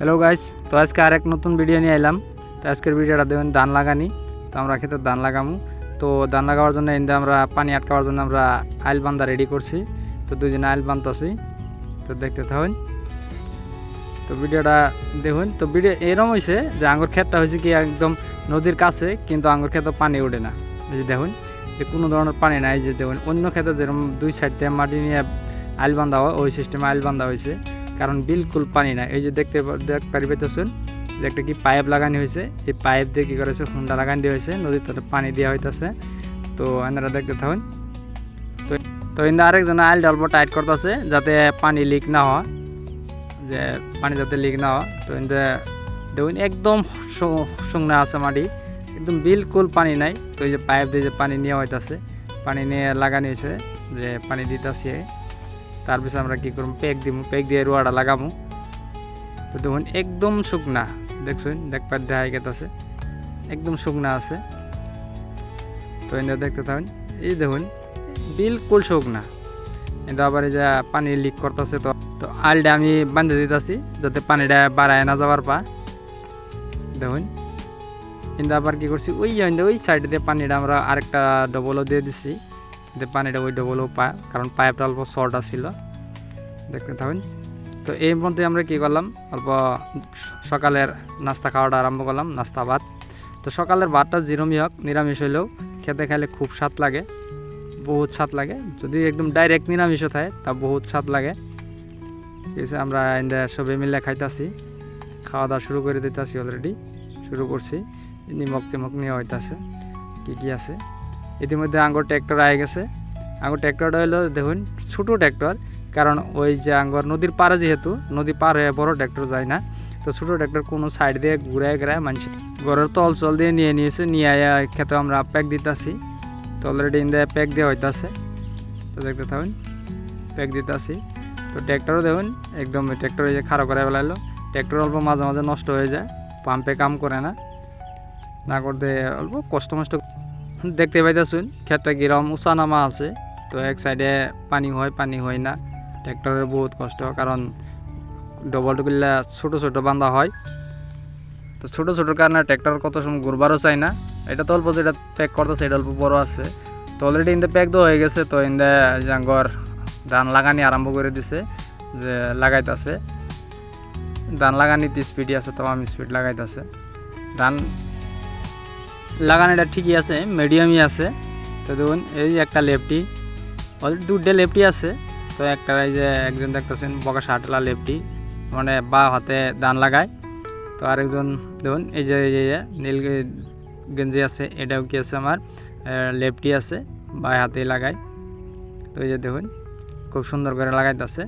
Hello guys, তো আজকে আরেক নতুন ভিডিও নিয়ে এলাম। তো আজকের ভিডিওটা দেখুন ধান লাগানি। তো আমরা খেতে ধান লাগামু। তো ধান লাগাবার জন্য ইন্দা আমরা পানি আটকাবার জন্য আমরা আইল বান্ধা রেডি করছি। তো দুইজনে আইল বান্ধতেছি, তো দেখতে থাকুন। তো ভিডিওটা দেখুন। তো ভিডিও এরকম হয়েছে যে আঙ্গুর ক্ষেতটা হয়েছে কি একদম নদীর কাছে, কিন্তু আঙ্গুর ক্ষেতে পানি ওঠে না। যে দেখুন যে কোনো ধরনের পানি নাই। যে দেখুন অন্য ক্ষেতে যেরকম দুই সাইড দিয়ে মাটি নিয়ে আইল বান্ধা হয়, ওই সিস্টেমে আইল বান্ধা হয়েছে, কারণ বিলকুল পানি নাই। এই যে দেখতে পারবেন যে একটা কি পাইপ লাগানো হয়েছে, এই পাইপ দিয়ে কী করেছে হুন্ডা লাগানো দেওয়া হয়েছে, নদীর তলে পানি দেওয়া হইতেছে। তো আপনারা দেখতে থাকুন। তো তো ইন্দা আরেকজন আইলটা অল্প টাইট করতেছে যাতে পানি লিক না হয়, যে পানি যাতে লিক না হয়। তো ইন্দা দেখুন একদম শুকনা আছে মাটি, একদম বিলকুল পানি নাই। তো এই যে পাইপ দিয়ে যে পানি নেওয়া হইতেছে, পানি নিয়ে লাগানো হয়েছে, যে পানি দিতেছে। তারপরে আমরা কী করবো, প্যাক দিব, প্যাক দিয়ে রোয়াটা লাগাবো। তো দেখুন একদম শুকনা, দেখছেন দেখবার দেখা গেছে একদম শুকনা আছে। তো এটা দেখতে থাকুন। এই দেখুন বিলকুল শুকনা, কিন্তু আবার এই যে পানি লিক করতেছে। তো আলটা আমি বাঁধে দিতেছি যাতে পানিটা বাড়ায় না যাওয়ার পা। দেখুন কিন্তু আবার কী করছি, ওই সাইডে দিয়ে পানিটা আমরা আরেকটা ডবলও দিয়ে দিচ্ছি, যে পানিটা ওই ডবলও পায়, কারণ পাইপটা অল্প শর্ট ছিল। দেখতে থাকুন। তো এর মধ্যে আমরা কী করলাম, অল্প সকালের নাস্তা খাওয়াটা আরম্ভ করলাম, নাস্তা ভাত। তো সকালের ভাতটা যেরমই হোক, নিরামিষ হইলেও খেতে খাইলে খুব স্বাদ লাগে, বহুত স্বাদ লাগে। যদি একদম ডাইরেক্ট নিরামিষও থাকে তা বহুত স্বাদ লাগে। ঠিক আছে, আমরা সবাই মিলে খাইতেছি, খাওয়া দাওয়া শুরু করে দিতেছি, অলরেডি শুরু করছি। নিমক টিমক নিয়ে হইতেছে, কী আছে। ইতিমধ্যে আঙ্গুর ট্র্যাক্টর আয়ে গেছে। আঙ্গুর ট্র্যাক্টরটা হলো দেখুন ছোটো ট্র্যাক্টর, কারণ ওই যে আঙ্গুর নদীর পাড়ে, যেহেতু নদী পার হয়ে বড় ট্র্যাক্টর যায় না। তো ছোটো ট্র্যাক্টর কোনো সাইড দিয়ে ঘুরায় মানুষ ঘরের তল চল দিয়ে নিয়েছে, নিয়ে খেতে আমরা প্যাক দিতেছি। তো অলরেডি ইন্দা প্যাক দেওয়া হইতেছে। তো দেখতে থাকুন, প্যাক দিতেছি। তো ট্র্যাক্টরও দেখুন একদম ট্র্যাক্টর এই যে খাড়া করে ফেলাইলো। ট্র্যাক্টর অল্প মাঝে মাঝে নষ্ট হয়ে যায়, পাম্পে কাম করে না করতে অল্প কষ্ট মষ্ট। দেখতে পাইতেছুন ক্ষেতটা কিরম উঁচা নামা আছে। তো এক সাইডে পানি হয় না, ট্র্যাক্টরের বহুত কষ্ট, কারণ ডবল টুবিল্লা ছোটো ছোটো বান্ধা হয়। তো ছোটো ছোটোর কারণে ট্র্যাক্টর কত সময় ঘুরবারও চাই না। এটা তো অল্প যেটা প্যাক করতেছে এটা অল্প বড় আছে। তো অলরেডি ইন্দা প্যাক দেওয়া হয়ে গেছে। তো ইন্দা জাঙ্গর ধান লাগানি আরম্ভ করে দিছে, যে লাগাইতেছে। ধান লাগানিতে স্পিডই আছে, তো আমি স্পিড লাগাইতেছে। ধান লাগানোটা ঠিকই আছে, মিডিয়ামই আছে। তো দেখুন এই একটা লেফটি, অলরেডি দুটো লেফটি আছে। তো একটা এই যে একজন দেখতেছেন বকা শার্টলা লেফটি, মানে বা হাতে ধান লাগায়। তো আরেকজন দেখুন এই যে নীল গেঞ্জি আছে, এটাও কি আছে আমার লেফটি আছে, বা হাতে লাগায়। তো এই যে দেখুন খুব সুন্দর করে লাগাইতেছে।